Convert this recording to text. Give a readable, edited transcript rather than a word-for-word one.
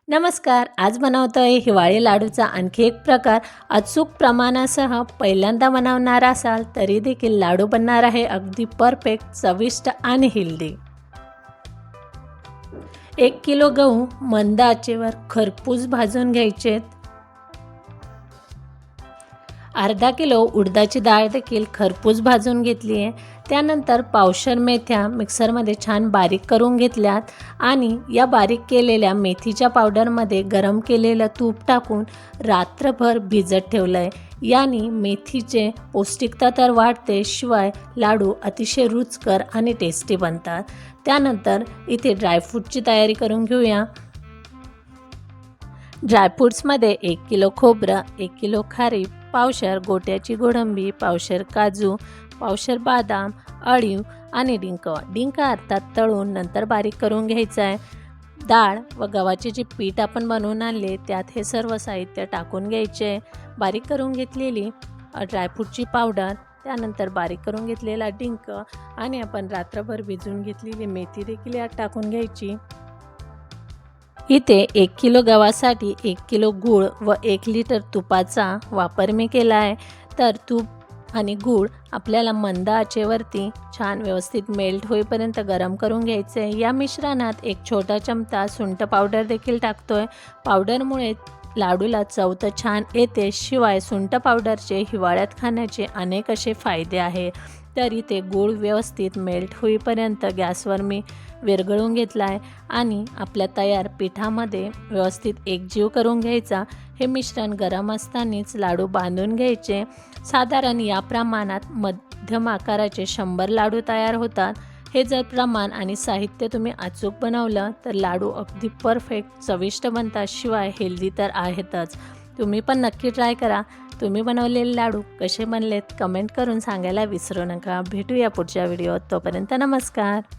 नमस्कार. आज बनवतोय हिवाळी लाडूचा आणखी एक प्रकार. अचूक प्रमाणासह पहिल्यांदा बनवणार असाल तरी देखील लाडू बनणार आहे अगदी परफेक्ट, चविष्ट आणि हेल्दी. 1 किलो गहू मंद आचेवर खरपूस भाजून घ्यायचेत. अर्धा किलो उडदाची डाळ देखील खरपूस भाजून घेतली आहे. त्यानंतर पावशर मेथ्या मिक्सरमध्ये छान बारीक करून घेतल्यात आणि या बारीक केलेल्या मेथीच्या पावडरमध्ये गरम केलेलं तूप टाकून रात्रभर भिजत ठेवलं आहे. याने मेथीचे पौष्टिकता तर वाढते, शिवाय लाडू अतिशय रुचकर आणि टेस्टी बनतात. त्यानंतर इथे ड्रायफ्रूटची तयारी करून घेऊया. ड्रायफ्रूट्समध्ये 1 किलो खोबरं, 1 किलो खारीक, पावशर गोट्याची गोडंबी, पावशर काजू, पावशर बदाम, अळीव आणि डिंक अर्थात तळून नंतर बारीक करून घ्यायचं आहे. डाळ व गव्हाचे जे पीठ आपण बनवून आणले त्यात हे सर्व साहित्य टाकून घ्यायचे. बारीक करून घेतलेली ड्रायफ्रूटची पावडर, त्यानंतर बारीक करून घेतलेला डिंक आणि आपण रात्रभर भिजवून घेतलेली मेथी देखील यात टाकून घ्यायची. इथे 1 किलो गव्हासाठी 1 किलो गूळ व 1 लिटर तुपाचा वापर मी केला आहे. तर तूप आणि गूळ आपल्याला मंद आचेवरती छान व्यवस्थित मेल्ट होईपर्यंत गरम करून घ्यायचे आहे. या मिश्रणात 1 छोटा चमचा सुंठ पावडर देखील टाकतोय. पावडरमुळे लाडूला चव तर छान येते, शिवाय सुंठ पावडरचे हिवाळ्यात खाण्याचे अनेक असे फायदे आहे. तर इथे गूळ व्यवस्थित मेल्ट होईपर्यंत गॅसवर मी विरघळून घेतला आहे आणि आपल्या तयार पिठामध्ये व्यवस्थित एकजीव करून घ्यायचा. हे मिश्रण गरम असतानाच लाडू बांधून घ्यायचे. साधारण या प्रमाणात मध्यम आकाराचे 100 लाडू तयार होतात. हे जर प्रमाण आणि साहित्य तुम्ही अचूक बनवलं तर लाडू अगदी परफेक्ट, चविष्ट बनतात, शिवाय हेल्दी तर आहेतच. तुम्ही पण नक्की ट्राय करा. तुम्ही बनवलेले लाडू कसे बनलेत कमेंट करून सांगायला विसरू नका. भेटूया पुढच्या व्हिडिओत. तोपर्यंत नमस्कार.